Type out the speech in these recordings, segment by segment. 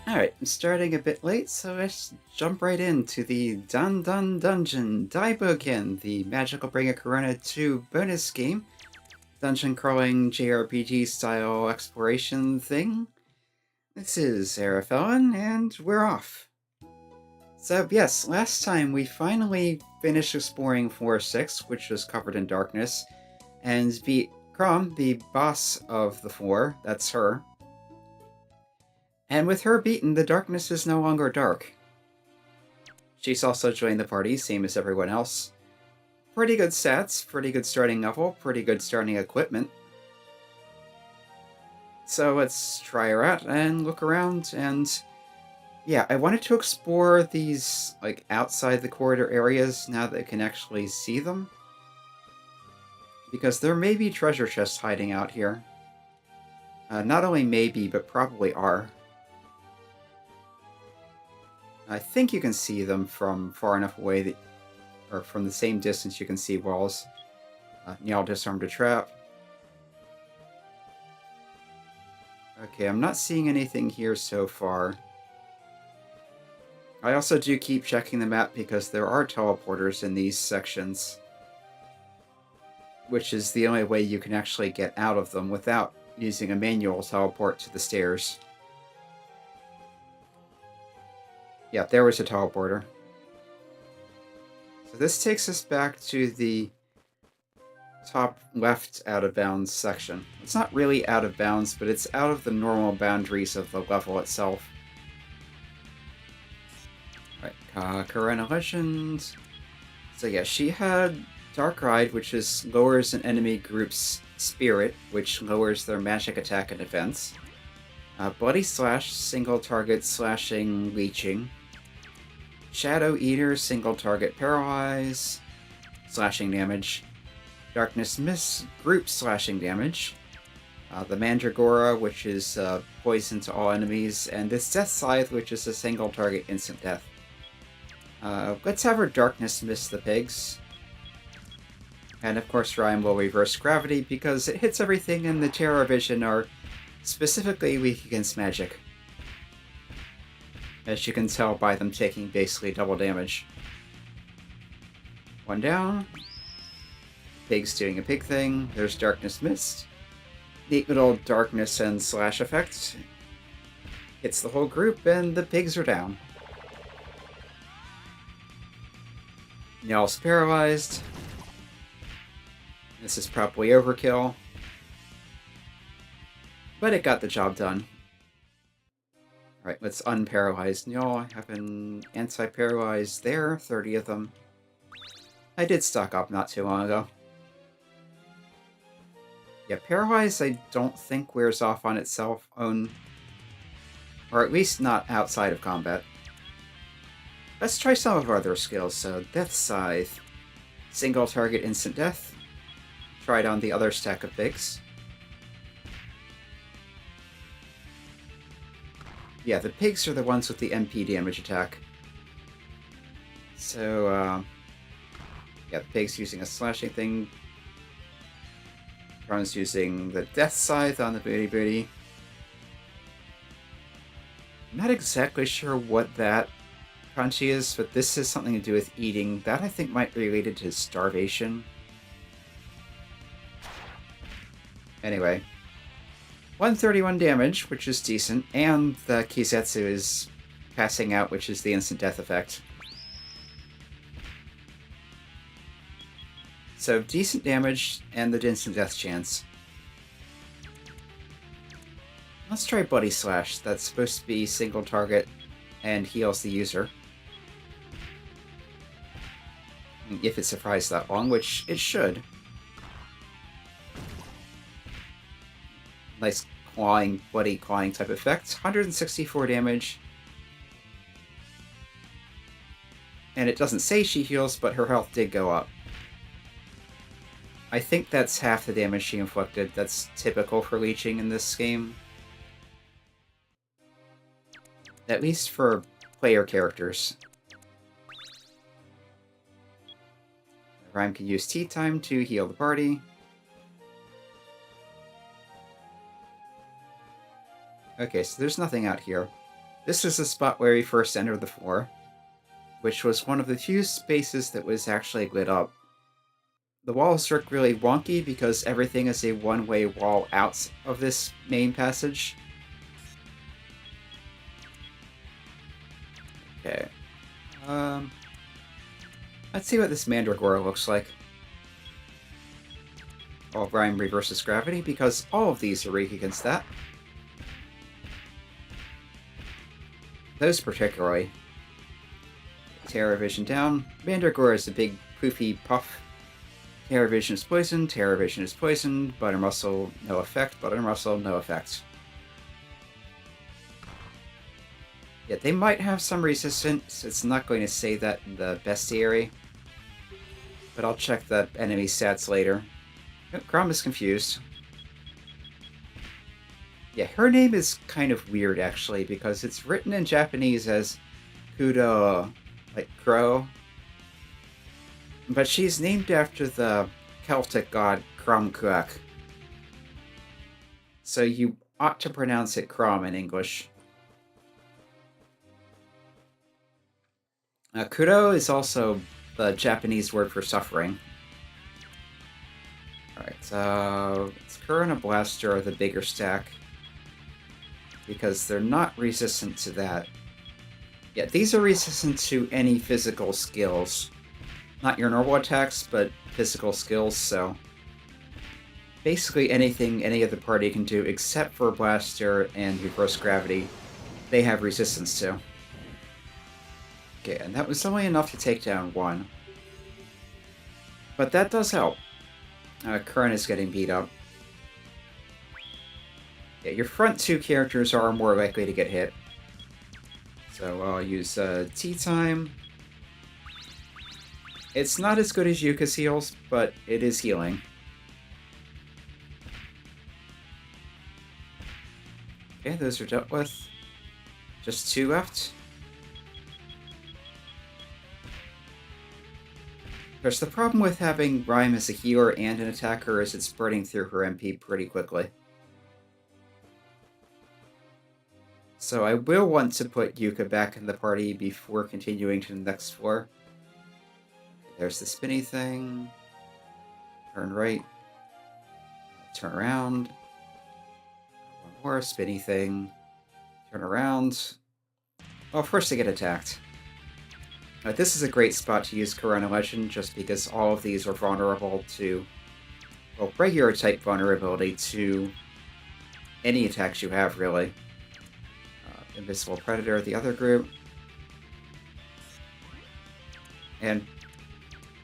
Alright, I'm starting a bit late, so let's jump right into the DanDan Dungeon Daibouken, the magical bring a Korona 2 bonus game. Dungeon crawling jRPG style exploration thing. This is Arafellin, and we're off. So yes, last time we finally finished exploring Floor 6, which was covered in darkness, and beat Cromm, the boss of the floor. That's her. And with her beaten, the darkness is no longer dark. She's also joined the party, same as everyone else. Pretty good stats, pretty good starting level, pretty good starting equipment. So let's try her out and look around, and yeah, I wanted to explore these, like, outside the corridor areas now that I can actually see them. Because there may be treasure chests hiding out here. Not only maybe, but probably are. I think you can see them from far enough away that, or from the same distance you can see walls. Niall disarmed a trap. Okay, I'm not seeing anything here so far. I also do keep checking the map because there are teleporters in these sections, which is the only way you can actually get out of them without using a manual teleport to the stairs. Yeah, there was a teleporter. So this takes us back to the top left out of bounds section. It's not really out of bounds, but it's out of the normal boundaries of the level itself. Alright, Korona Legend. So yeah, she had Dark Ride, which lowers an enemy group's spirit, which lowers their magic attack and defense. Bloody Slash, single target slashing, leeching. Shadow Eater, single target paralyze, slashing damage. Darkness Mist, group slashing damage. The Mandragora, which is poison to all enemies, and this Death Scythe, which is a single target instant death. Let's have her Darkness Mist the pigs. And of course Rhyme will reverse gravity because it hits everything and the Terror Vision are specifically weak against magic. As you can tell by them taking basically double damage. One down. Pig's doing a pig thing. There's Darkness Mist. Neat little darkness and slash effect. Hits the whole group and the pigs are down. Niall's paralyzed. This is probably overkill. But it got the job done. Alright, let's unparalyze Niall. I have an anti-paralyze there, 30 of them. I did stock up not too long ago. Yeah, paralyze I don't think wears off on itself own. Or at least not outside of combat. Let's try some of our other skills. So, Death Scythe. Single target instant death. Tried on the other stack of pigs. Yeah, the pigs are the ones with the MP damage attack. So, yeah, the pig's using a slashing thing. Cromm's using the Death Scythe on the Booty Booty. I'm not exactly sure what that crunchy is, but this has something to do with eating. That I think might be related to starvation. Anyway. 131 damage, which is decent, and the Kisetsu is passing out, which is the instant death effect. So, decent damage and the instant death chance. Let's try Bloody Slash. That's supposed to be single target and heals the user. If it survives that long, which it should. Nice clawing, bloody clawing type effect. 164 damage. And it doesn't say she heals, but her health did go up. I think that's half the damage she inflicted. That's typical for leeching in this game. At least for player characters. Rhyme can use Tea Time to heal the party. Okay, so there's nothing out here. This is the spot where we first entered the floor, which was one of the few spaces that was actually lit up. The walls look really wonky because everything is a one-way wall out of this main passage. Okay. Let's see what this Mandragora looks like. All Rhyme reverses gravity because all of these are weak against that. Those particularly. Terror Vision down. Mandragora is a big poofy puff. Terror Vision is poisoned. Terror Vision is poisoned. Butter Muscle, no effect. Butter Muscle, no effect. Yeah, they might have some resistance. It's not going to say that in the bestiary. But I'll check the enemy stats later. Oh, Cromm is confused. Yeah, her name is kind of weird, actually, because it's written in Japanese as Kudo, like crow. But she's named after the Celtic god Cromm. So you ought to pronounce it Cromm in English. Kudo is also the Japanese word for suffering. Alright, so it's Korona Blaster, the bigger stack. Because they're not resistant to that. Yeah, these are resistant to any physical skills. Not your normal attacks, but physical skills, so... basically anything any of the party can do except for Blaster and Reverse Gravity, they have resistance to. Okay, and that was only enough to take down one. But that does help. Current is getting beat up. Yeah, your front two characters are more likely to get hit. So I'll use Tea Time. It's not as good as Yuka's heals, but it is healing. Okay, those are dealt with. Just two left. There's the problem with having Rhyme as a healer and an attacker is it's burning through her MP pretty quickly. So I will want to put Yuka back in the party before continuing to the next floor. There's the spinny thing. Turn right. Turn around. One more spinny thing. Turn around. Well, first they get attacked. This is a great spot to use Korona Legend, just because all of these are vulnerable to, well, regular type vulnerability to any attacks you have, really. Invisible Predator, the other group. And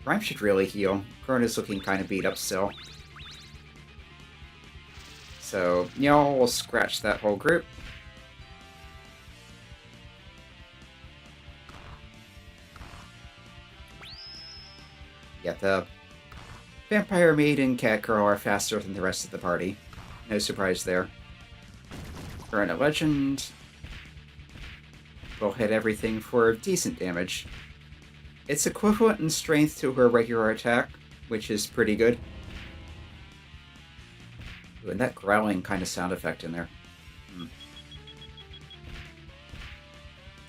Rhyme should really heal. Korona's looking kind of beat up still. So, we'll scratch that whole group. Yeah, the Vampire Maid and Cat Girl are faster than the rest of the party. No surprise there. Korona Legend will hit everything for decent damage. It's equivalent in strength to her regular attack, which is pretty good. Ooh, and that growling kind of sound effect in there.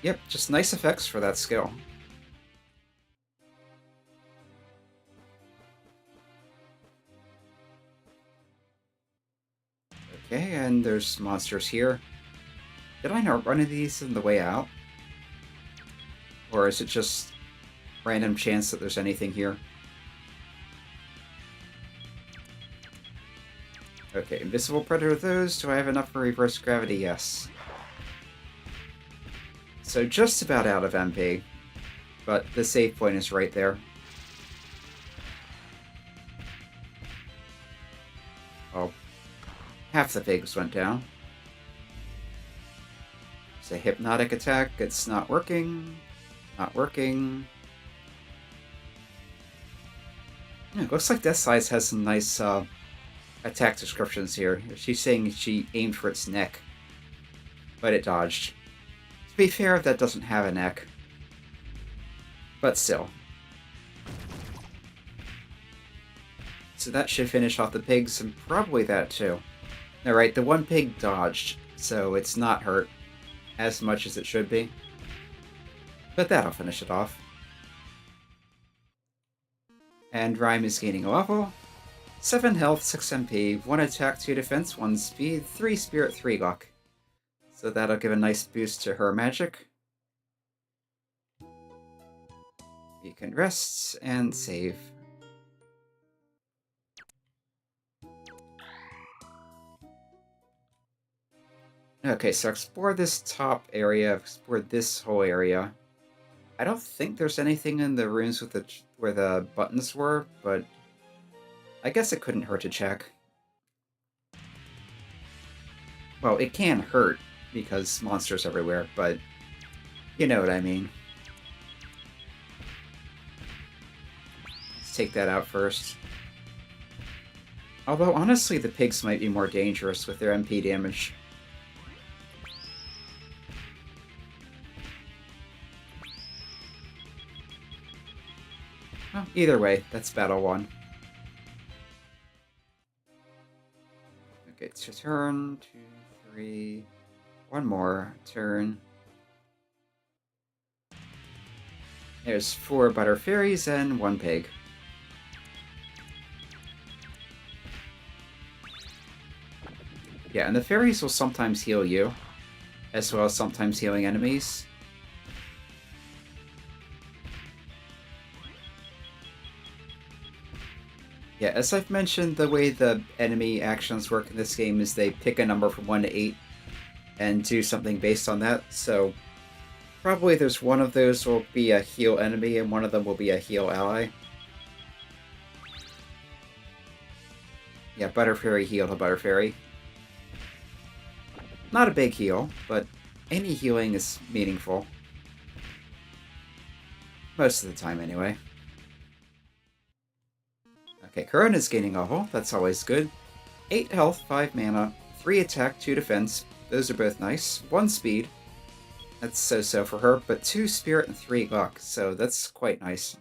Yep, just nice effects for that skill. Okay, and there's monsters here. Did I not run into these on the way out? Or is it just random chance that there's anything here? Okay, Invisible Predator those. Do I have enough for Reverse Gravity? Yes. So just about out of MP. But the save point is right there. Oh. Half the pigs went down. It's a hypnotic attack. It's not working. Not working. Yeah, it looks like Death Size has some nice attack descriptions here. She's saying she aimed for its neck, but it dodged. To be fair, that doesn't have a neck. But still. So that should finish off the pigs, and probably that too. Alright, the one pig dodged, so it's not hurt. as much as it should be. But that'll finish it off. And Rhyme is gaining a level. 7 health, 6 MP, 1 attack, 2 defense, 1 speed, 3 spirit, 3 luck. So that'll give a nice boost to her magic. You can rest and save. Okay, so explore this top area, explore this whole area. I don't think there's anything in the rooms with where the buttons were, but I guess it couldn't hurt to check. Well, it can hurt, because monsters everywhere, but you know what I mean. Let's take that out first. Although, honestly, the pigs might be more dangerous with their MP damage. Well, either way, that's battle 1. Okay, it's your turn. 2, 3... 1 more turn. There's 4 butter fairies and 1 pig. Yeah, and the fairies will sometimes heal you, as well as sometimes healing enemies. Yeah, as I've mentioned, the way the enemy actions work in this game is they pick a number from 1 to 8 and do something based on that, so probably there's one of those will be a heal enemy and one of them will be a heal ally. Yeah, Butter Fairy healed a Butter Fairy. Not a big heal, but any healing is meaningful. Most of the time, anyway. Okay, Korona's gaining a level. That's always good. 8 health, 5 mana, 3 attack, 2 defense. Those are both nice. 1 speed. That's so-so for her, but 2 spirit and 3 luck, so that's quite nice.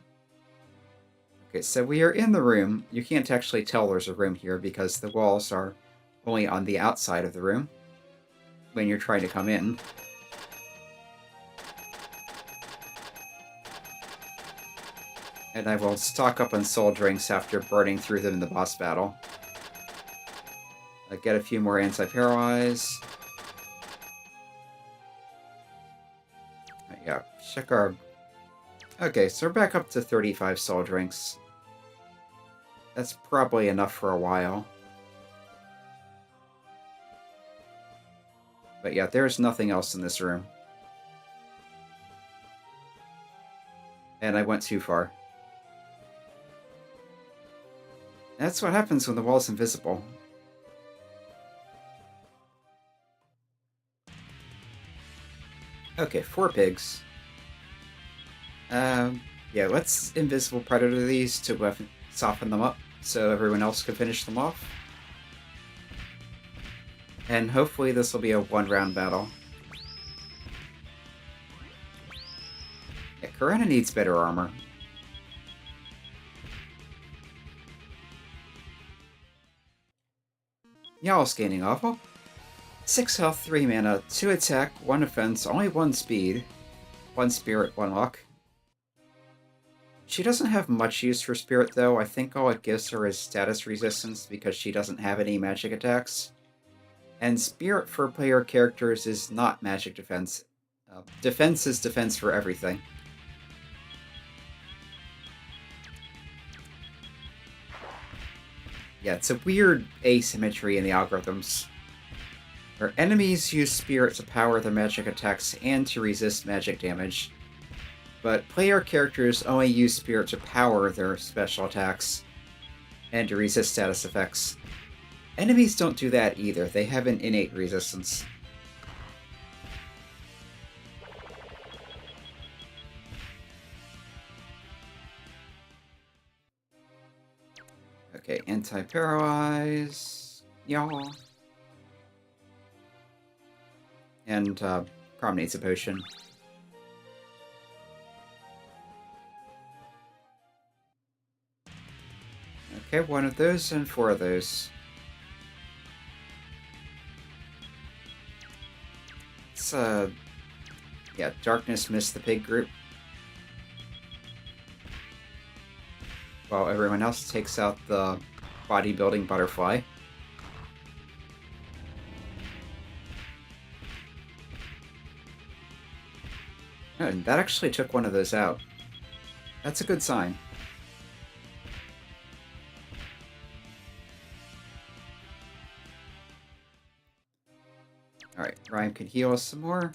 Okay, so we are in the room. You can't actually tell there's a room here because the walls are only on the outside of the room when you're trying to come in. And I will stock up on soul drinks after burning through them in the boss battle. Get a few more anti-paralyze. Yeah, check our... Okay, so we're back up to 35 soul drinks. That's probably enough for a while. But yeah, there's nothing else in this room. And I went too far. That's what happens when the wall's invisible. Okay, 4 pigs. Yeah, let's invisible predator these to soften them up so everyone else can finish them off. And hopefully this will be a 1-round battle. Yeah, Korona needs better armor. Y'all's gaining awful. 6 health, 3 mana, 2 attack, 1 defense, only 1 speed, 1 spirit, 1 luck. She doesn't have much use for spirit though. I think all it gives her is status resistance because she doesn't have any magic attacks. And spirit for player characters is not magic defense. Defense is defense for everything. Yeah, it's a weird asymmetry in the algorithms. Where enemies use spirit to power their magic attacks and to resist magic damage. But player characters only use spirit to power their special attacks and to resist status effects. Enemies don't do that either, they have an innate resistance. Okay, anti-paralyze, y'all. And Cromm needs a potion. Okay, 1 of those and 4 of those. Let's, yeah, Darkness missed the pig group. While everyone else takes out the bodybuilding butterfly. Oh, and that actually took one of those out. That's a good sign. Alright, Ryan can heal us some more.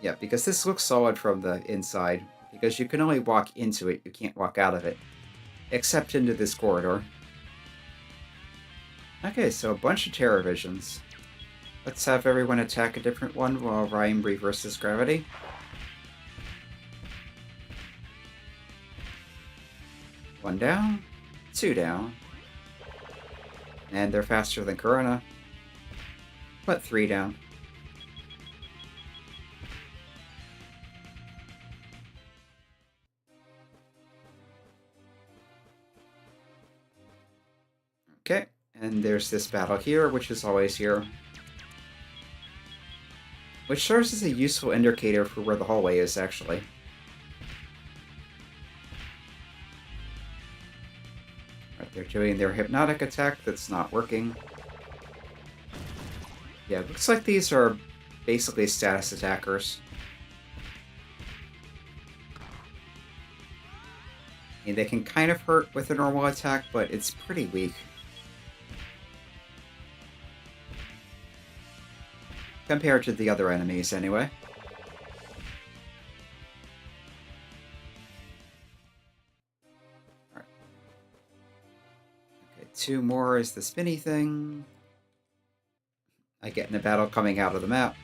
Yeah, because this looks solid from the inside. Because you can only walk into it, you can't walk out of it. Except into this corridor. Okay, so a bunch of Terror Visions. Let's have everyone attack a different one while Ryan reverses gravity. One down, two down. And they're faster than Korona. But three down. Okay, and there's this battle here, which is always here. Which serves as a useful indicator for where the hallway is, actually. Right, they're doing their hypnotic attack that's not working. Yeah, it looks like these are basically status attackers. I mean, they can kind of hurt with a normal attack, but it's pretty weak. Compared to the other enemies, anyway. Alright. Okay, two more is the spinny thing. I get in a battle coming out of the map.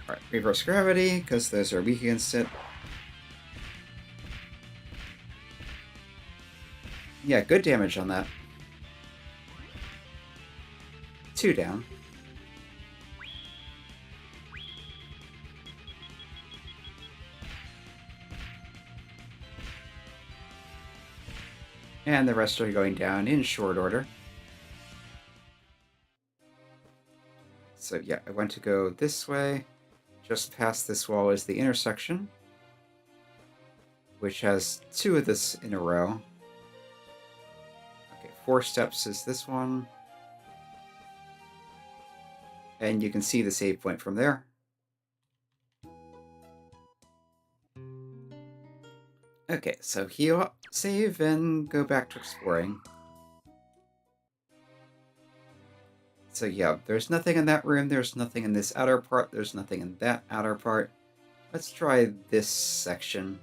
Alright, reverse gravity, because those are weak against it. Yeah, good damage on that. Two down. And the rest are going down in short order. So yeah, I want to go this way. Just past this wall is the intersection, which has two of this in a row. 4 steps is this one. And you can see the save point from there. Okay, so heal up, save, and go back to exploring. So yeah, there's nothing in that room, there's nothing in this outer part, there's nothing in that outer part. Let's try this section.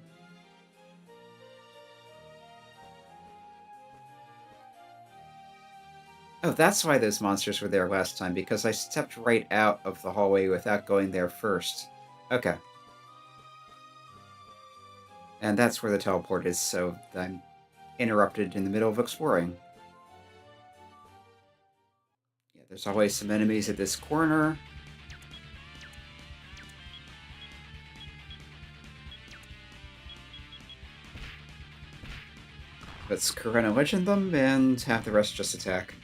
Oh, that's why those monsters were there last time, because I stepped right out of the hallway without going there first. Okay. And that's where the teleport is, so I'm interrupted in the middle of exploring. Yeah, there's always some enemies at this corner. Let's Korona Legend them, and have the rest just attack.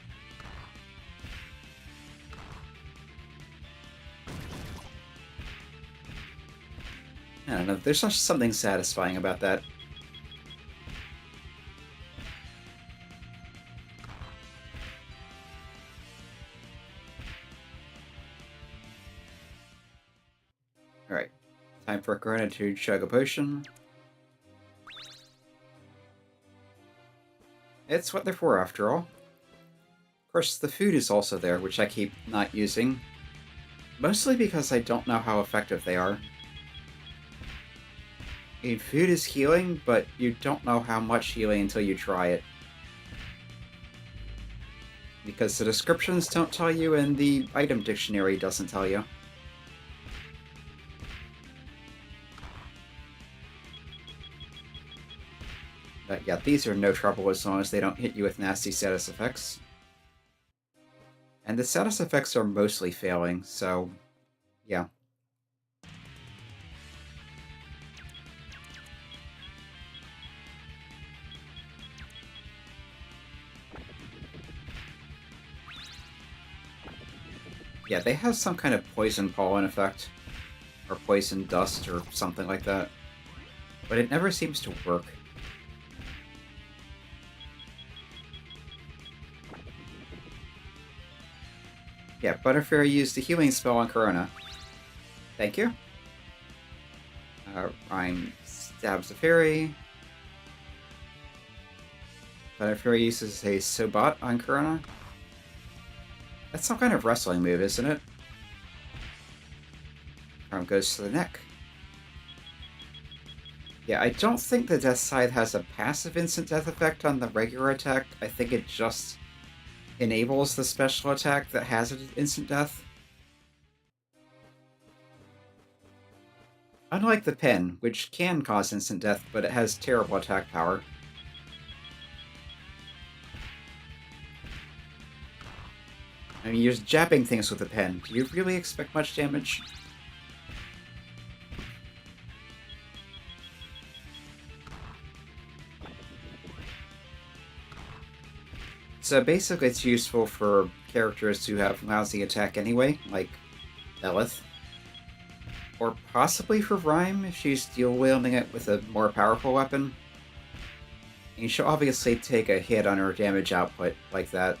I don't know, there's just something satisfying about that. Alright, time for Korona to chug a potion. It's what they're for, after all. Of course, the food is also there, which I keep not using. Mostly because I don't know how effective they are. I mean, food is healing, but you don't know how much healing until you try it. Because the descriptions don't tell you, and the item dictionary doesn't tell you. But yeah, these are no trouble as long as they don't hit you with nasty status effects. And the status effects are mostly failing, so yeah. Yeah, they have some kind of poison pollen effect. Or poison dust or something like that. But it never seems to work. Yeah, Butterfairy used the healing spell on Korona. Thank you. Rhyme stabs the fairy. Butterfairy uses a Sobat on Korona. That's some kind of wrestling move, isn't it? Cromm goes to the neck. Yeah, I don't think the Death Scythe has a passive instant death effect on the regular attack. I think it just enables the special attack that has an instant death. Unlike the pen, which can cause instant death, but it has terrible attack power. I mean, you're jabbing things with a pen. Do you really expect much damage? So basically it's useful for characters who have lousy attack anyway, like Belzebuth. Or possibly for Rhyme, if she's dual-wielding it with a more powerful weapon. And she'll obviously take a hit on her damage output like that.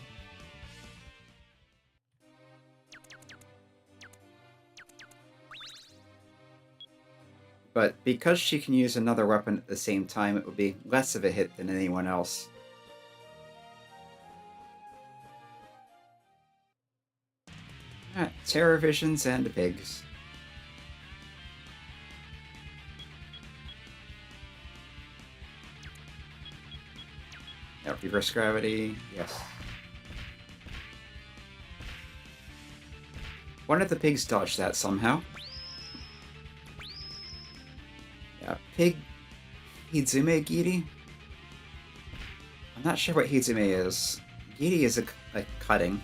But because she can use another weapon at the same time, it would be less of a hit than anyone else. Alright, Terror Visions and the pigs. Yeah, reverse gravity, yes. One of the pigs dodged that somehow. Yeah, pig Hizume Giri? I'm not sure what Hizume is. Giri is a cutting.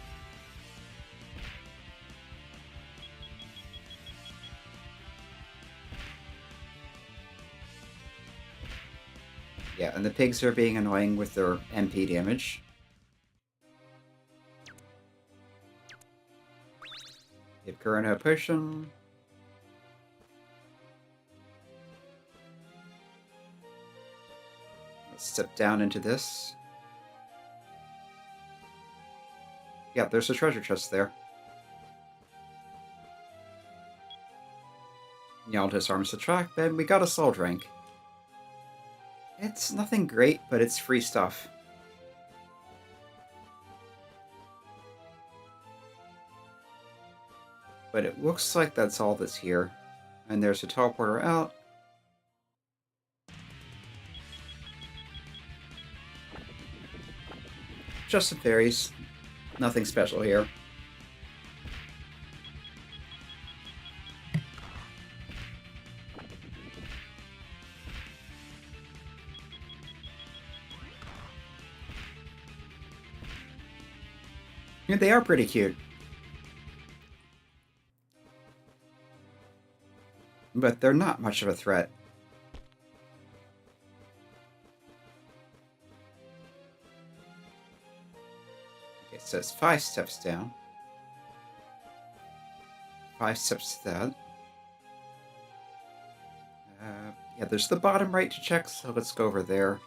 Yeah, and the pigs are being annoying with their MP damage. Give Korona a potion. Let's step down into this. Yeah, there's a treasure chest there. Yald disarms the track, then we got a soul drink. It's nothing great, but it's free stuff. But it looks like that's all that's here. And there's a teleporter out. Just some fairies. Nothing special here. Yeah, they are pretty cute. But they're not much of a threat. Okay, so it's 5 steps down. 5 steps to that. Yeah, there's the bottom right to check, so let's go over there.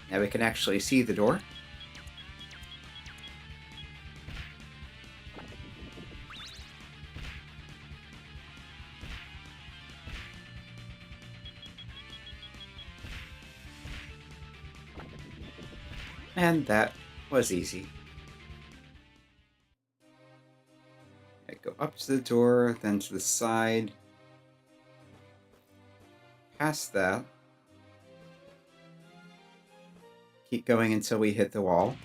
Now we can actually see the door. And that was easy. I go up to the door, then to the side. Past that. Keep going until we hit the wall.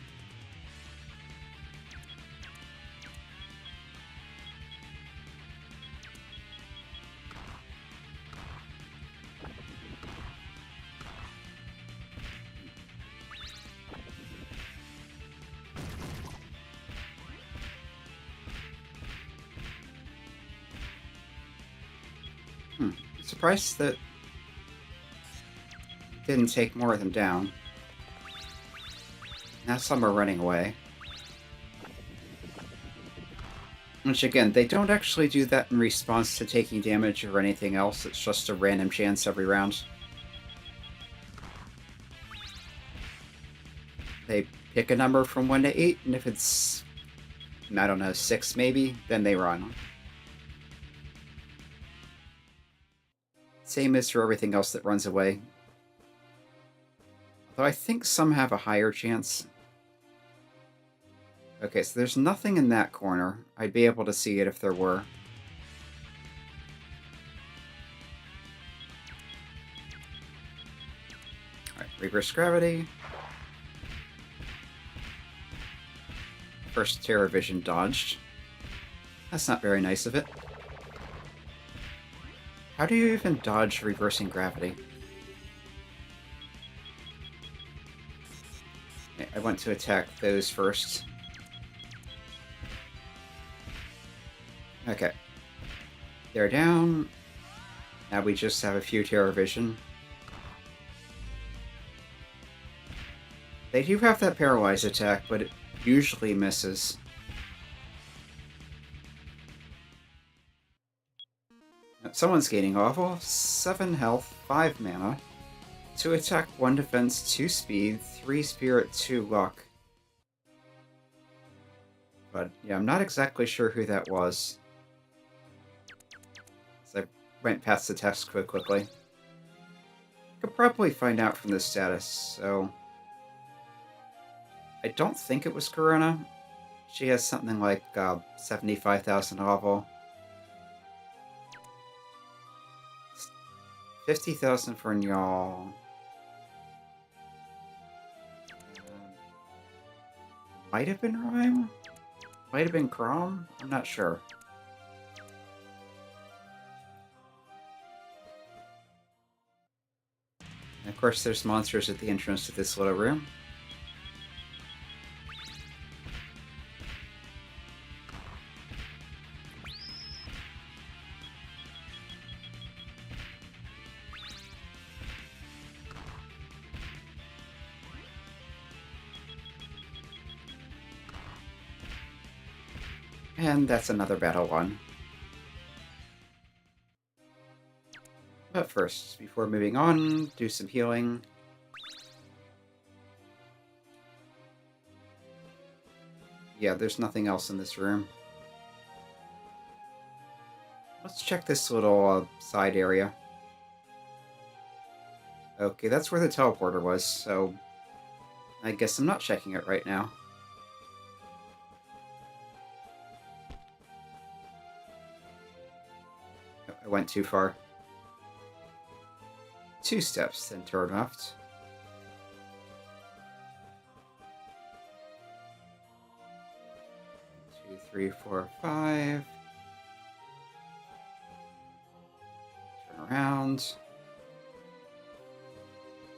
Surprised that didn't take more of them down. Now some are running away. Which, again, they don't actually do that in response to taking damage or anything else. It's just a random chance every round. They pick a number from 1 to 8, and if it's, I don't know, 6 maybe, then they run. Same as for everything else that runs away. Although I think some have a higher chance. Okay, so there's nothing in that corner. I'd be able to see it if there were. Alright, reverse gravity. First Terror Vision dodged. That's not very nice of it. How do you even dodge reversing gravity? Okay, I want to attack those first. Okay. They're down. Now we just have a few Terror Vision. They do have that Paralyze attack, but it usually misses. Someone's gaining level, 7 health, 5 mana, 2 attack, 1 defense, 2 speed, 3 spirit, 2 luck. But yeah, I'm not exactly sure who that was. So I went past the text quickly. Could probably find out from the status, so... I don't think it was Korona. She has something like 75,000 level. 50,000 for Njal. Might have been Rhyme? Might have been Cromm? I'm not sure. And of course, there's monsters at the entrance to this little room. And that's another battle won. But first, before moving on, do some healing. Yeah, there's nothing else in this room. Let's check this little side area. Okay, that's where the teleporter was, so I guess I'm not checking it right now. I went too far. 2 steps, then turn left. Two, 3, 4, 5. Turn around.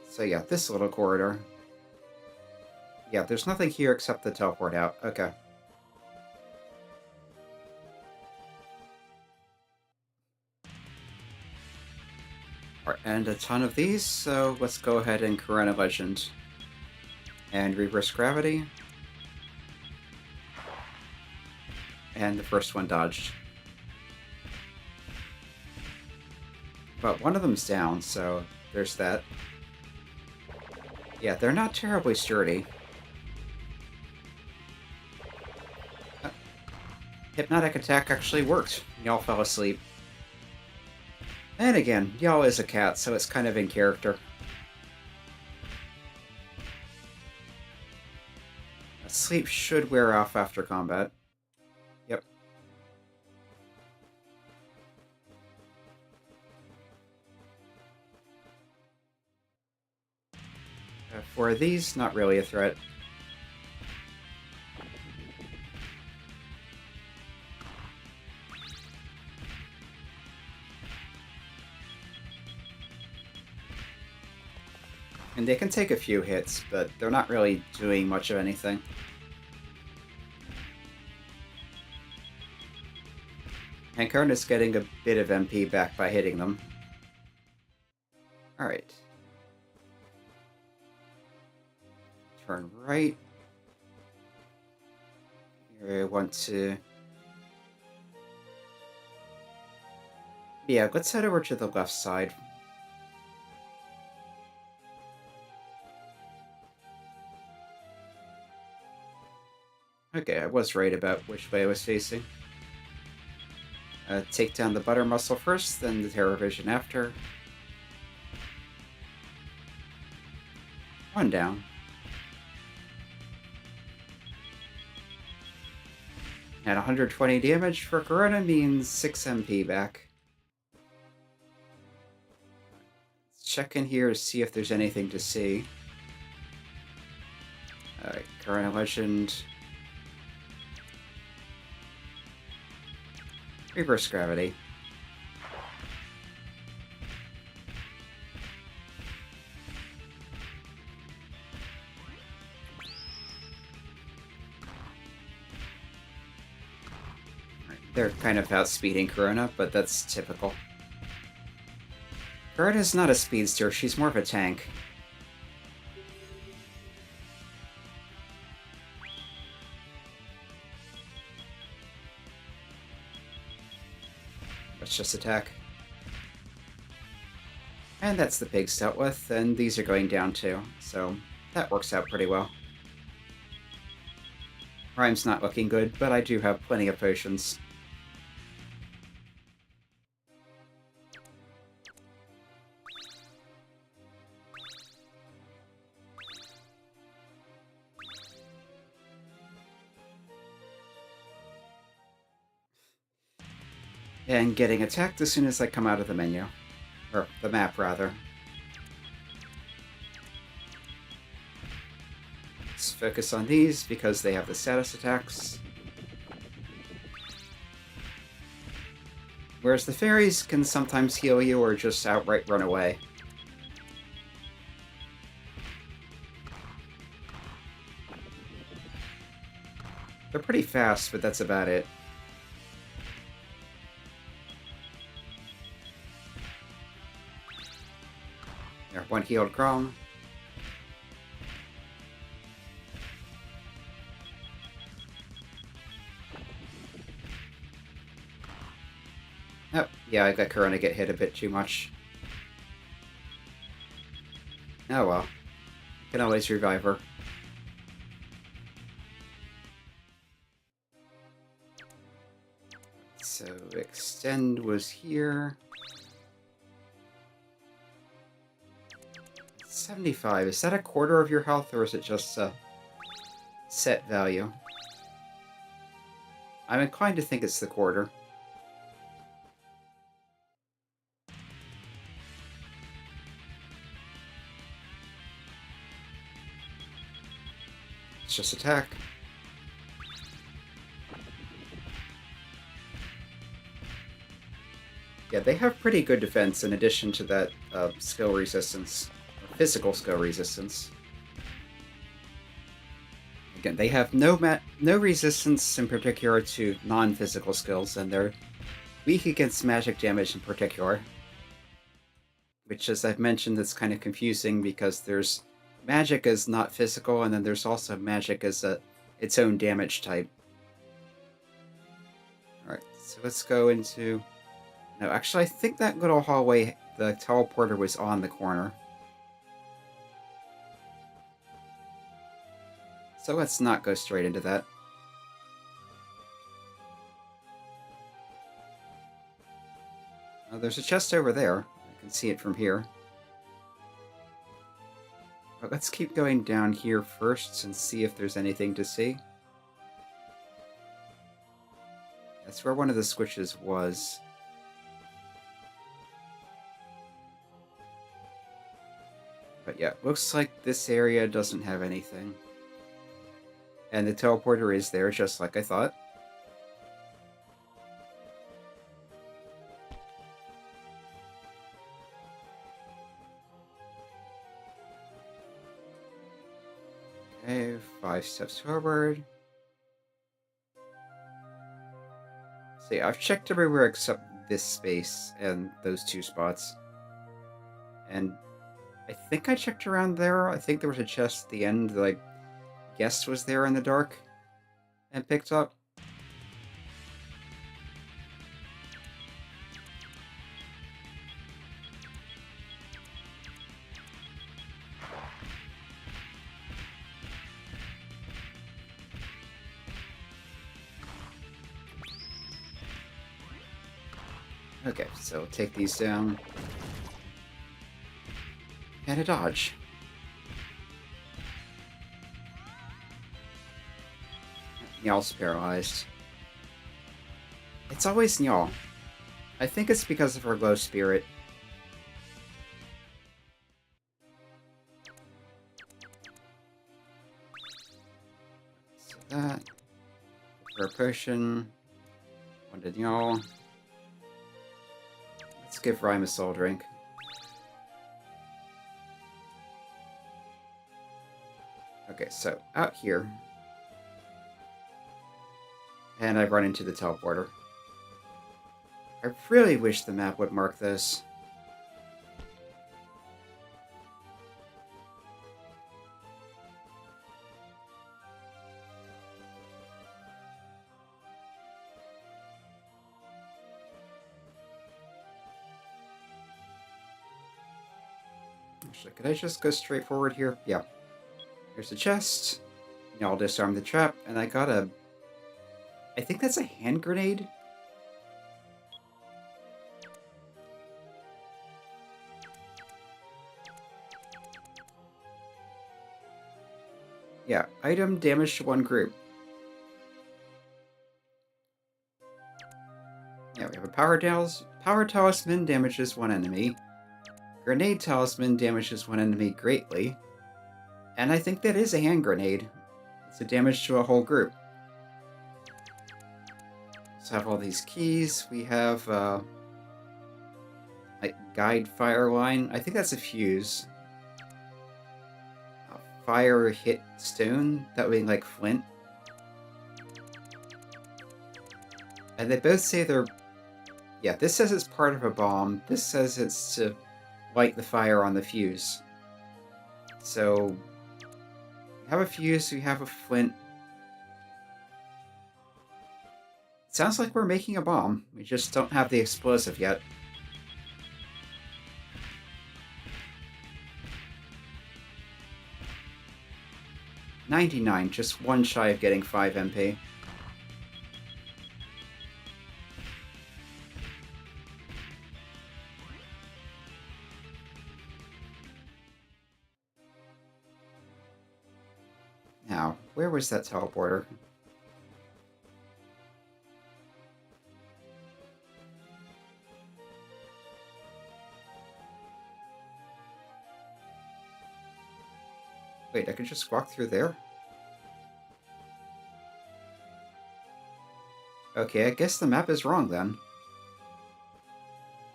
So yeah, this little corridor. Yeah, there's nothing here except the teleport out. Okay. Alright, and a ton of these, so let's go ahead and Korona Legend. And reverse gravity. And the first one dodged. But one of them's down, so there's that. Yeah, they're not terribly sturdy. Hypnotic attack actually worked. Y'all fell asleep. And again, y'all is a cat, so it's kind of in character. Sleep should wear off after combat. Yep. For these, not really a threat. And they can take a few hits, but they're not really doing much of anything. And Korona's getting a bit of MP back by hitting them. Alright. Turn right. I want to... Yeah, let's head over to the left side. Okay, I was right about which way I was facing. Take down the butter mussel first, then the terror vision after. One down. And 120 damage for Korona means 6 MP back. Let's check in here to see if there's anything to see. Korona Legend. Reverse gravity. They're kind of outspeeding Korona, but that's typical. Korona's not a speedster, she's more of a tank. Let's just attack. And that's the pigs dealt with, and these are going down too, so that works out pretty well. Rhyme's not looking good, but I do have plenty of potions. And getting attacked as soon as I come out of the menu. Or the map, rather. Let's focus on these because they have the status attacks. Whereas the fairies can sometimes heal you or just outright run away. They're pretty fast, but that's about it. There, one healed Cromm. Oh, yeah, I got Korona get hit a bit too much. Oh well. Can always revive her. So, extend was here. 75. Is that a quarter of your health, or is it just a set value? I'm inclined to think it's the quarter. Let's just attack. Yeah, they have pretty good defense in addition to that skill resistance. Physical skill resistance. Again, they have no resistance in particular to non-physical skills, and they're weak against magic damage in particular. Which, as I've mentioned, is kind of confusing because there's magic as not physical, and then there's also magic as its own damage type. Alright, so let's go into... No, actually, I think that little hallway, the teleporter was on the corner. So let's not go straight into that. Oh, there's a chest over there. I can see it from here. But let's keep going down here first and see if there's anything to see. That's where one of the switches was. But yeah, looks like this area doesn't have anything. And the teleporter is there, just like I thought. Okay, 5 steps forward. See, I've checked everywhere except this space and those 2 spots. And I think I checked around there. I think there was a chest at the end that I guessed was there in the dark and picked up. Okay, so take these down. And a dodge. Nyal's paralyzed. It's always Nyal. I think it's because of her low spirit. So that. For a potion. One to Nyal. Let's give Rhyme a soul drink. Okay, so out here. And I've run into the teleporter. I really wish the map would mark this. Actually, could I just go straight forward here? Yeah. Here's the chest. I'll disarm the trap, and I got a... I think that's a hand grenade? Yeah, item damage to one group. Yeah, we have a power talisman damages one enemy. Grenade talisman damages one enemy greatly. And I think that is a hand grenade. It's a damage to a whole group. So have all these keys. We have like guide fire line. I think that's a fuse. Fire hit stone. That would be like flint. And they both say they're... Yeah, this says it's part of a bomb. This says it's to light the fire on the fuse. So, we have a fuse, we have a flint. It sounds like we're making a bomb. We just don't have the explosive yet. $99, just one shy of getting 5 MP. Now, where was that teleporter? Wait, I could just walk through there? Okay, I guess the map is wrong then.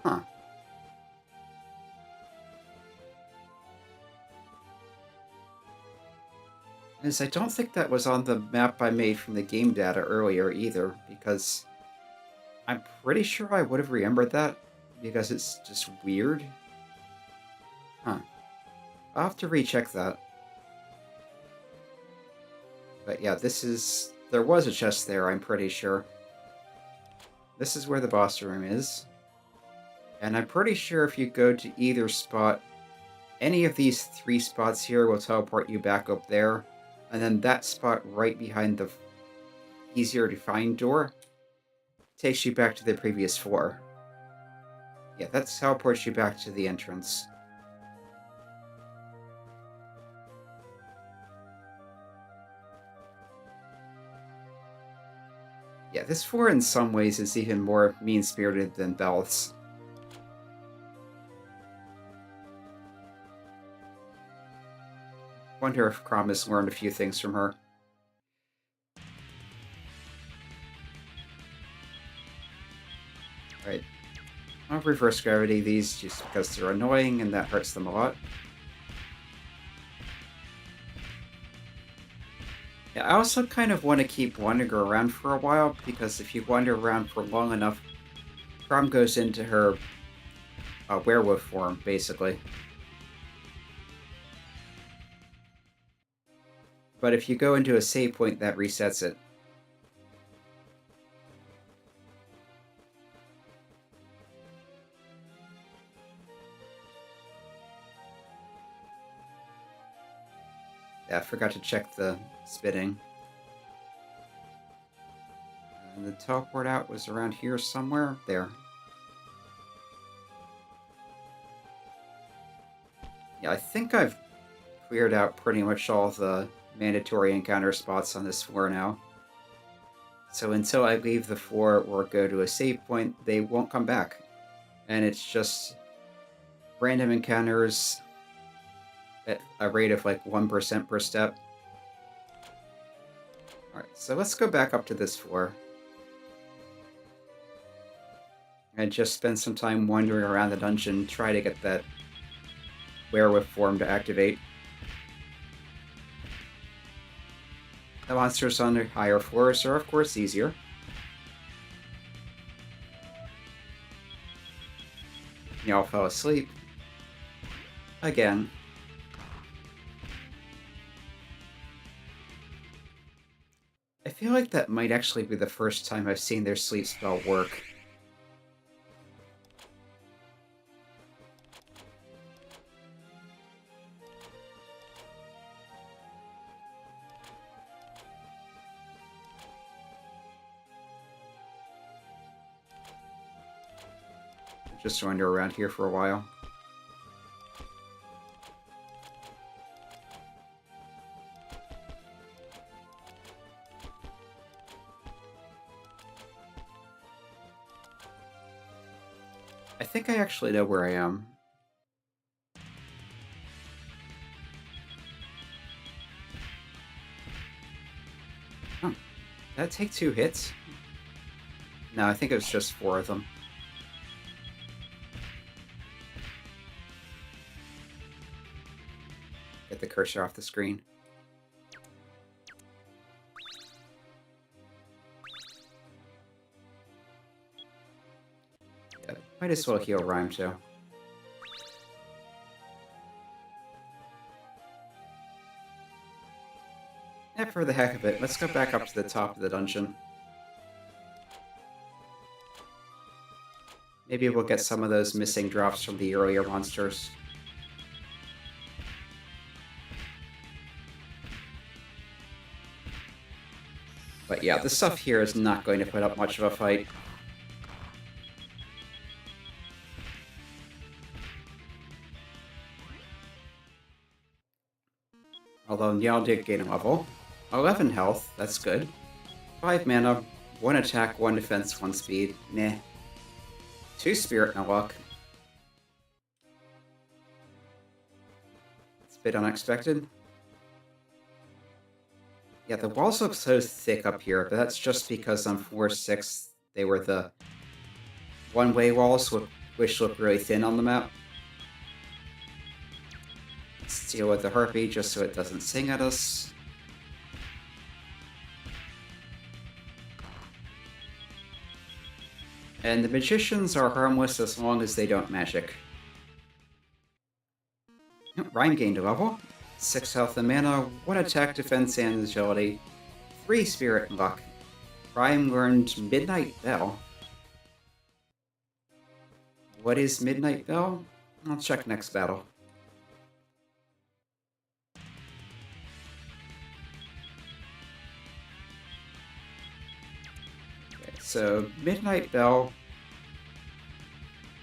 Huh. As I don't think that was on the map I made from the game data earlier either, because I'm pretty sure I would have remembered that, because it's just weird. Huh. I'll have to recheck that. But yeah, this is... There was a chest there, I'm pretty sure. This is where the boss room is. And I'm pretty sure if you go to either spot, any of these 3 spots here will teleport you back up there. And then that spot right behind the easier to find door takes you back to the previous floor. Yeah, that teleports you back to the entrance. Yeah, this floor in some ways is even more mean-spirited than Bel's. Wonder if Cromm has learned a few things from her. Right. I'll reverse gravity these just because they're annoying and that hurts them a lot. Yeah, I also kind of want to keep wandering around for a while, because if you wander around for long enough, Cromm goes into her werewolf form, basically. But if you go into a save point, that resets it. Yeah, I forgot to check the spitting. And the teleport out was around here somewhere. There. Yeah, I think I've cleared out pretty much all the mandatory encounter spots on this floor now. So until I leave the floor or go to a save point, they won't come back. And it's just random encounters at a rate of like 1% per step. Alright, so let's go back up to this floor. And just spend some time wandering around the dungeon, try to get that werewolf form to activate. The monsters on the higher floors are, of course, easier. Y'all fell asleep. Again. I feel like that might actually be the first time I've seen their sleep spell work. Just wander around here for a while. I think I actually know where I am. Oh, did that take 2 hits? No, I think it was just 4 of them. Get the cursor off the screen. Yeah, might as well heal Rhyme too. And for the heck of it, let's go back up to the top of the dungeon. Maybe we'll get some of those missing drops from the earlier monsters. But yeah, the stuff here is not going to put up much of a fight. Although Niall did gain a level. 11 health, that's good. 5 mana, 1 attack, 1 defense, 1 speed. Meh. 2 spirit and a luck. It's a bit unexpected. Yeah, the walls look so thick up here, but that's just because on floor 6 they were the one-way walls, which look really thin on the map. Let's deal with the harpy just so it doesn't sing at us. And the magicians are harmless as long as they don't magic. Rhyme gained a level. 6 health and mana, 1 attack, defense, and agility, 3 spirit and luck. Rhyme learned Midnight Bell. What is Midnight Bell? I'll check next battle. Okay, so Midnight Bell,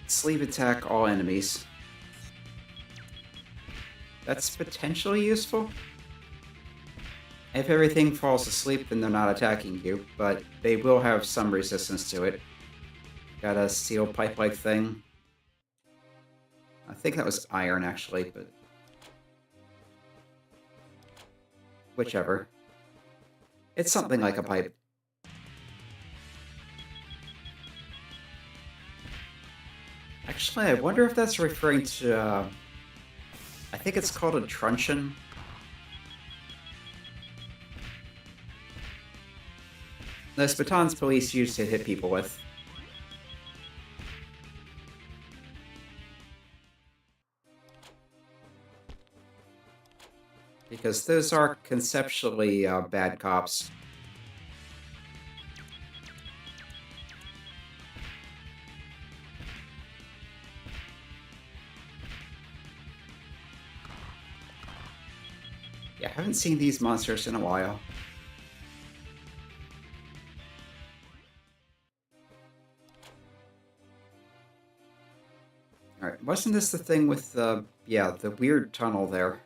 sleep attack all enemies. That's potentially useful. If everything falls asleep, then they're not attacking you, but they will have some resistance to it. Got a steel pipe-like thing. I think that was iron, actually, but... whichever. It's something like a pipe. Actually, I wonder if that's referring to... I think it's called a truncheon. Those batons police used to hit people with. Because those are conceptually bad cops. Yeah, I haven't seen these monsters in a while. Alright, wasn't this the thing with the... yeah, the weird tunnel there?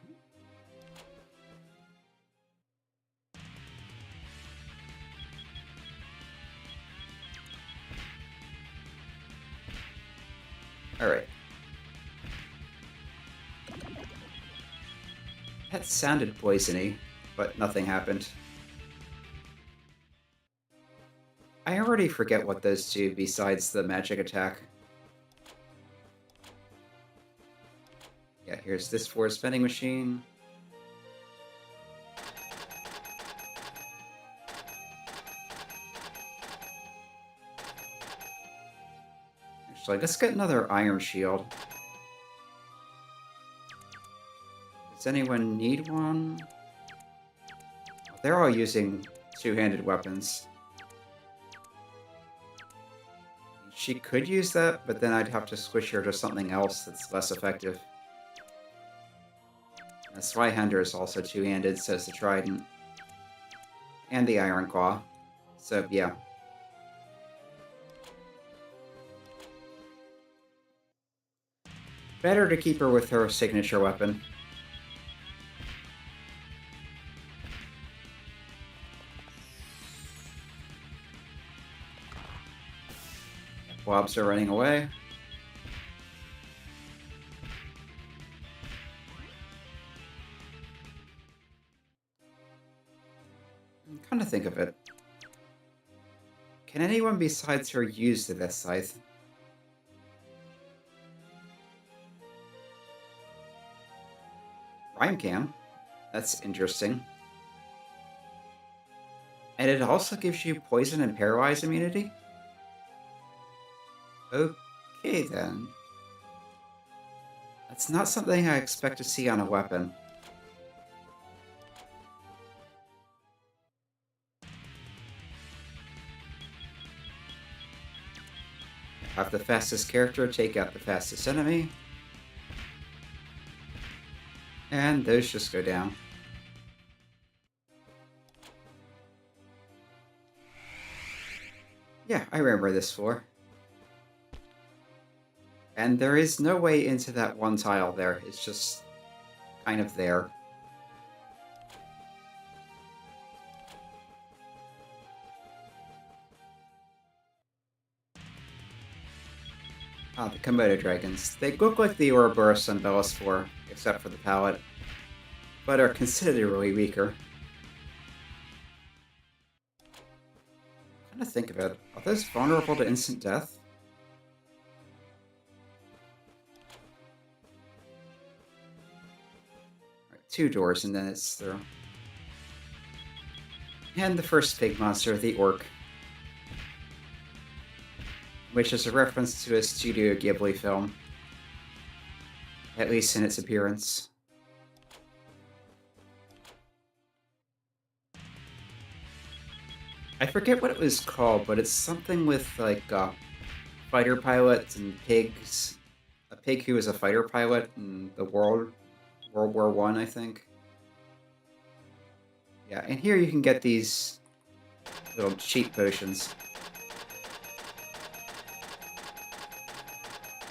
Alright. That sounded poisony, but nothing happened. I already forget what those do besides the magic attack. Yeah, here's this force vending machine. Actually, let's get another iron shield. Does anyone need one? They're all using two-handed weapons. She could use that, but then I'd have to switch her to something else that's less effective. The Swyhander is also two-handed, so is the Trident. And the Iron Claw. So, yeah. Better to keep her with her signature weapon. Blobs are running away. Come to think of it, can anyone besides her use the Death Scythe? Rhyme can. That's interesting. And it also gives you poison and paralyze immunity? Okay, then. That's not something I expect to see on a weapon. Have the fastest character take out the fastest enemy. And those just go down. Yeah, I remember this floor. And there is no way into that one tile there. It's just kind of there. Ah, the Komodo dragons. They look like the Ouroboros on Belzebuth, except for the palette, but are considerably weaker. Kind of think of it. Are those vulnerable to instant death? Alright, 2 doors and then it's through. And the first pig monster, the Orc. Which is a reference to a Studio Ghibli film. At least in its appearance. I forget what it was called, but it's something with, like, fighter pilots and pigs. A pig who was a fighter pilot in the World War I, I think. Yeah, and here you can get these little cheap potions.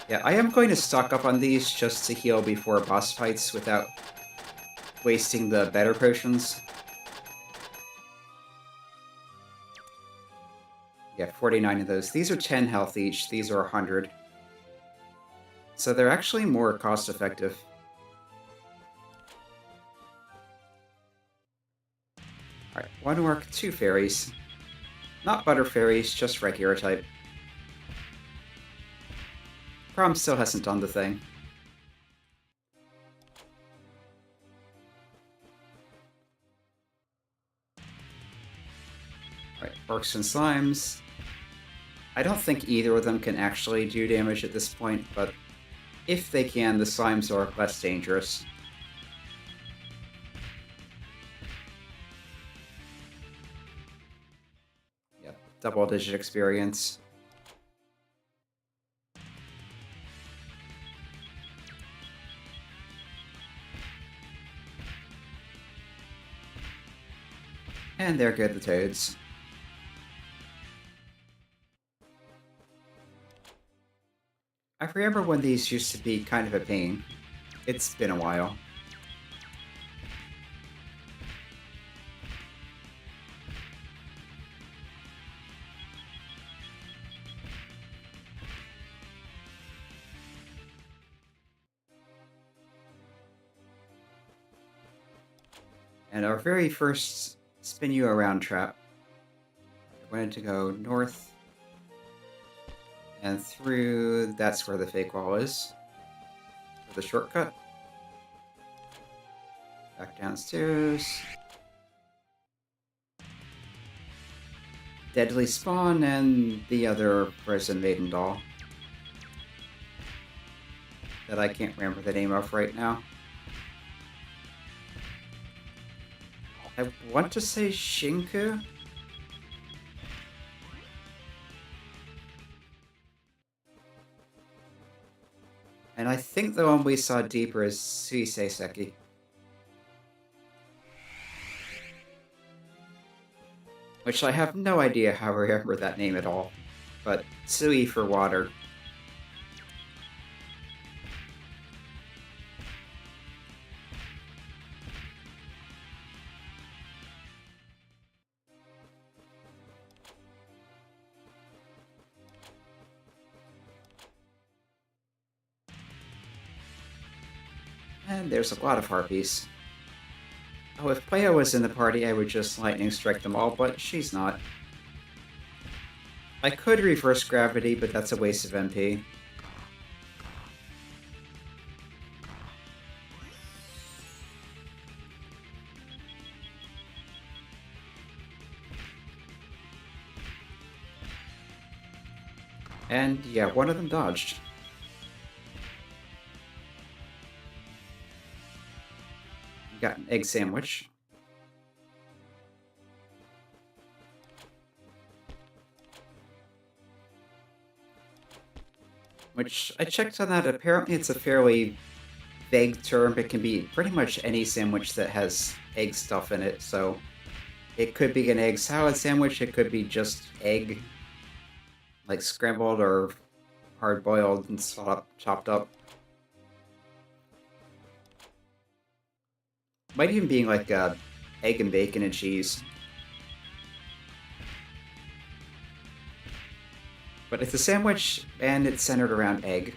Yeah, I am going to stock up on these just to heal before boss fights without wasting the better potions. Yeah, 49 of those. These are 10 health each, these are 100. So they're actually more cost-effective. Alright, 1 orc, 2 fairies. Not butter fairies, just regular type. Cromm still hasn't done the thing. Alright, orcs and slimes. I don't think either of them can actually do damage at this point, but if they can, the slimes are less dangerous. Yep, double-digit experience. And there go the toads. I remember when these used to be kind of a pain. It's been a while. And our very first spin you around trap, I wanted to go north and through. That's where the fake wall is. For the shortcut. Back downstairs. Deadly Spawn and the other Frozen Maiden doll that I can't remember the name of right now. I want to say Shinku? And I think the one we saw deeper is Suisei. Which I have no idea how I remember that name at all. But Sui for water. And there's a lot of harpies. Oh, if Playa was in the party, I would just lightning strike them all, but she's not. I could reverse gravity, but that's a waste of MP. And yeah, one of them dodged. Got an egg sandwich. Which, I checked on that, apparently it's a fairly vague term. It can be pretty much any sandwich that has egg stuff in it, so it could be an egg salad sandwich, it could be just egg, like scrambled or hard-boiled and chopped up. Might even be like egg and bacon and cheese. But it's a sandwich, and it's centered around egg.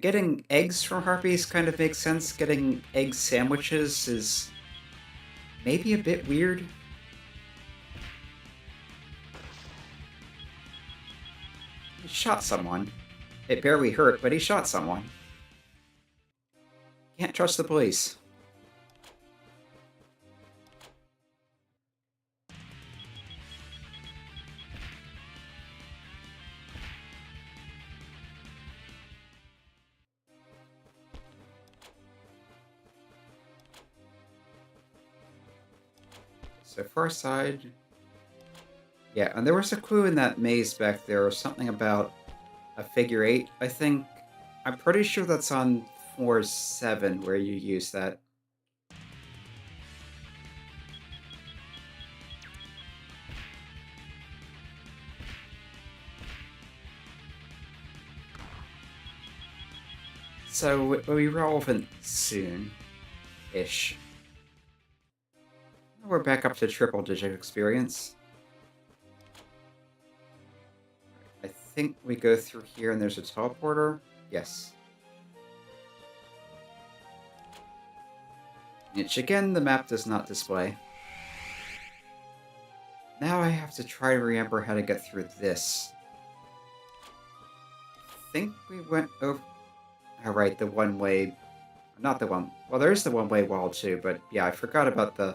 Getting eggs from harpies kind of makes sense. Getting egg sandwiches is maybe a bit weird. He shot someone. It barely hurt, but he shot someone. Can't trust the police. So far side. Yeah, and there was a clue in that maze back there, or something about a figure 8, I think. I'm pretty sure that's on floor 7 where you use that. So it'll be relevant soon-ish. We're back up to triple-digit experience. I think we go through here and there's a teleporter. Yes. Which again, the map does not display. Now I have to try to remember how to get through this. I think we went over... Alright, the one-way... Not the one... Well, there's the one-way wall too, but yeah, I forgot about the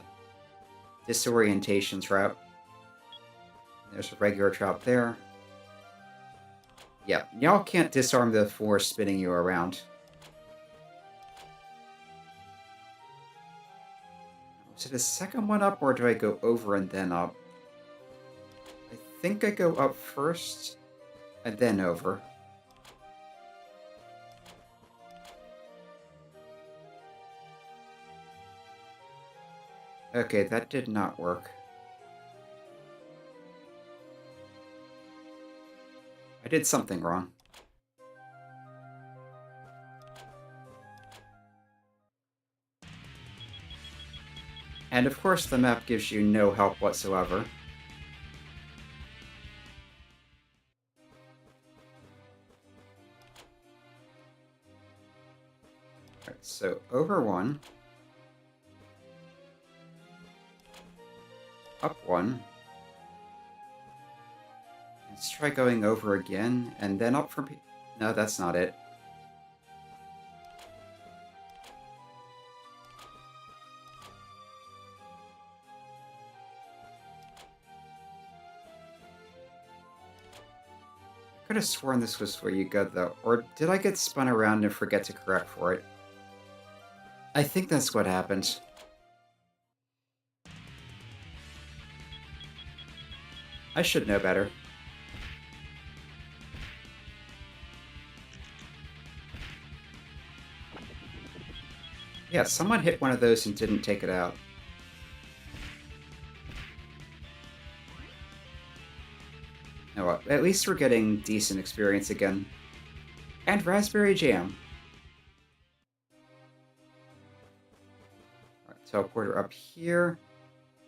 disorientation trap. There's a regular trap there. Yeah, y'all can't disarm the force spinning you around. Is it a second one up, or do I go over and then up? I think I go up first, and then over. Okay, that did not work. did something wrong. And of course the map gives you no help whatsoever. Alright, so over 1. Up 1. Let's try going over again, and then up from... No, that's not it. I could have sworn this was where you go, though. Or did I get spun around and forget to correct for it? I think that's what happened. I should know better. Yeah, someone hit one of those and didn't take it out. Oh well, at least we're getting decent experience again. And raspberry jam. Alright, teleporter up here.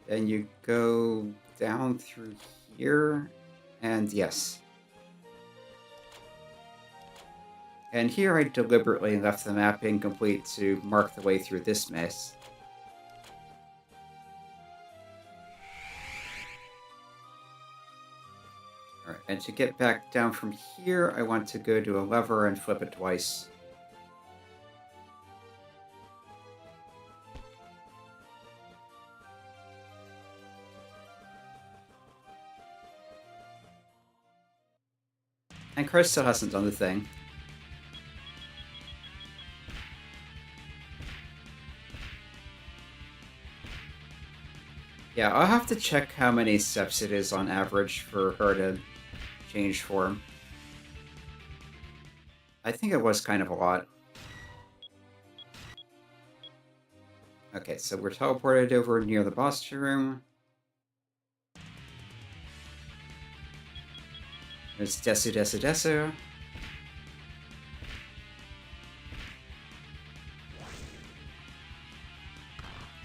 Then you go down through here. And yes. And here I deliberately left the map incomplete to mark the way through this mess. Alright, and to get back down from here, I want to go to a lever and flip it twice. And Chris still hasn't done the thing. Yeah, I'll have to check how many steps it is on average for her to change form. I think it was kind of a lot. Okay, so we're teleported over near the boss room. There's Desu.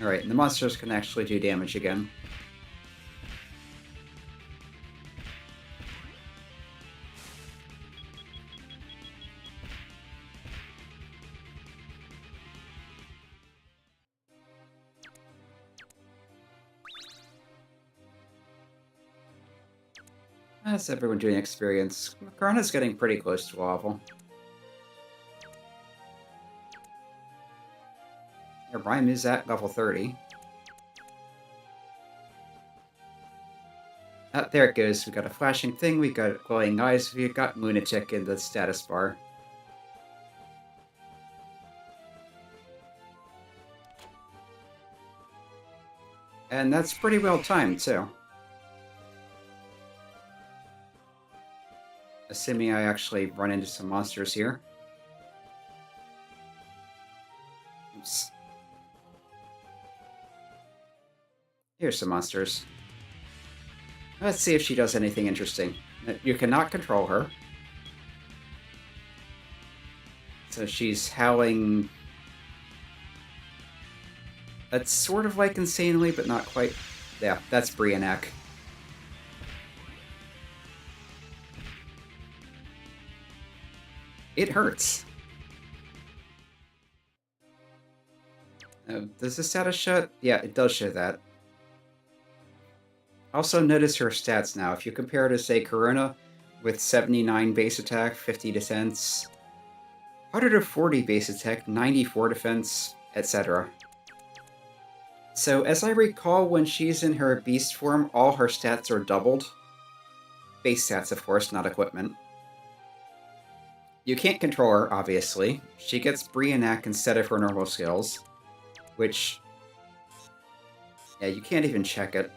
Alright, and the monsters can actually do damage again. How's everyone doing experience? Korona's getting pretty close to level. Your Rhyme is at level 30. Oh, there it goes. We got a flashing thing, we got glowing eyes, we got Lunatic in the status bar. And that's pretty well timed, too. Assuming I actually run into some monsters here. Oops. Here's some monsters. Let's see if she does anything interesting. You cannot control her. So she's howling... That's sort of like insanely, but not quite. Yeah, that's Brianak. It hurts. Does the status show? Yeah, it does show that. Also notice her stats now. If you compare to, say, Korona, with 79 base attack, 50 defense, 140 base attack, 94 defense, etc. So, as I recall, when she's in her beast form, all her stats are doubled. Base stats, of course, not equipment. You can't control her, obviously. She gets Brianak instead of her normal skills, which... yeah, you can't even check it.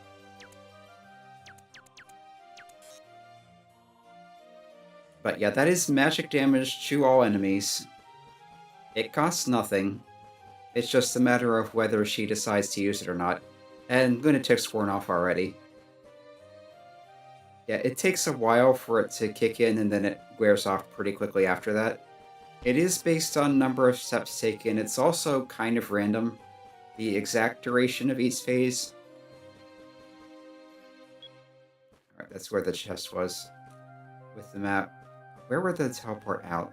But yeah, that is magic damage to all enemies. It costs nothing. It's just a matter of whether she decides to use it or not. And Lunatic's worn off already. Yeah, it takes a while for it to kick in, and then it wears off pretty quickly after that. It is based on number of steps taken. It's also kind of random, the exact duration of each phase. Alright, that's where the chest was with the map. Where were the teleport out?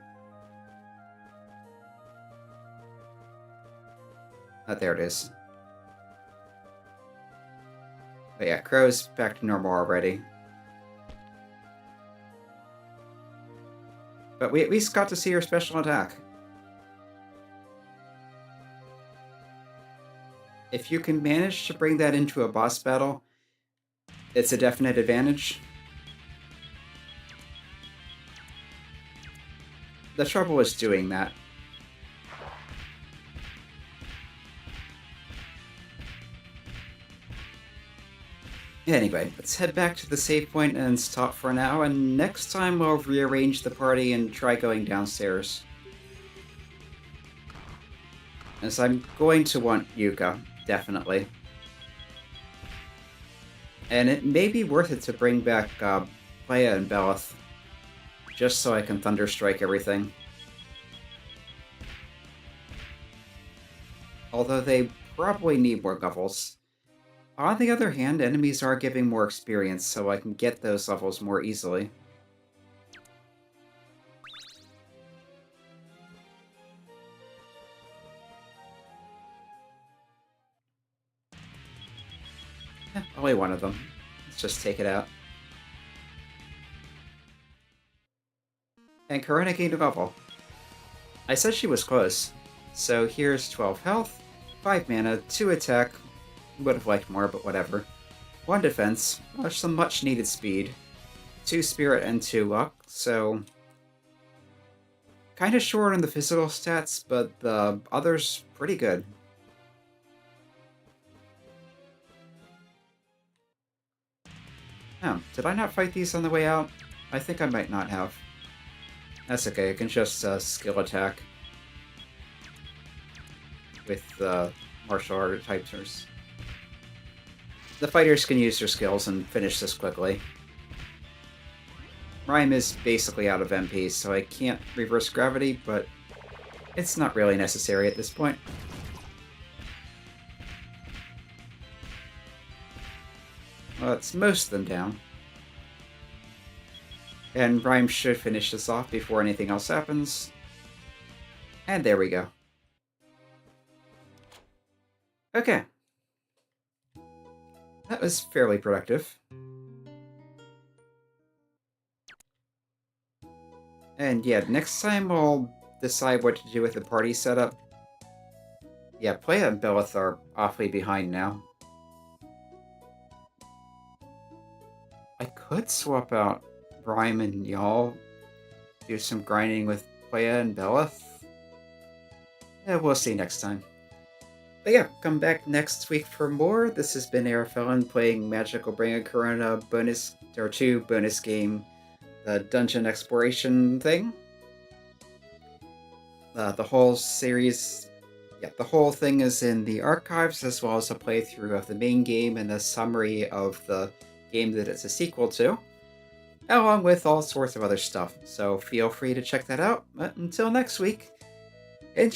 Oh, there it is. But yeah, Crow's back to normal already. But we at least got to see her special attack. If you can manage to bring that into a boss battle, it's a definite advantage. The trouble is doing that. Anyway, let's head back to the save point and stop for now, and next time we'll rearrange the party and try going downstairs. As I'm going to want Yuka, definitely. And it may be worth it to bring back Playa and Belzebuth, just so I can Thunderstrike everything. Although they probably need more levels. On the other hand, enemies are giving more experience, so I can get those levels more easily. Only one of them. Let's just take it out. And Korona gained a level. I said she was close. So here's 12 health, 5 mana, 2 attack. Would have liked more, but whatever. 1 defense, some much needed speed. 2 spirit and 2 luck, so... Kinda short on the physical stats, but the others pretty good. Oh, did I not fight these on the way out? I think I might not have. That's okay, I can just skill attack with martial art types. The fighters can use their skills and finish this quickly. Rhyme is basically out of MP, so I can't reverse gravity, but it's not really necessary at this point. Well, it's most of them down. And Rhyme should finish this off before anything else happens. And there we go. Okay. That was fairly productive. And yeah, next time we'll decide what to do with the party setup. Yeah, Playa and Belzebuth are awfully behind now. I could swap out Rhyme and y'all, do some grinding with Playa and Belzebuth. Yeah, we'll see next time. But yeah, come back next week for more. This has been Airfelon playing Magical Bringer Korona bonus, or 2 bonus game, the dungeon exploration thing. The whole series, yeah, the whole thing is in the archives, as well as a playthrough of the main game and a summary of the game that it's a sequel to, along with all sorts of other stuff. So feel free to check that out. But until next week,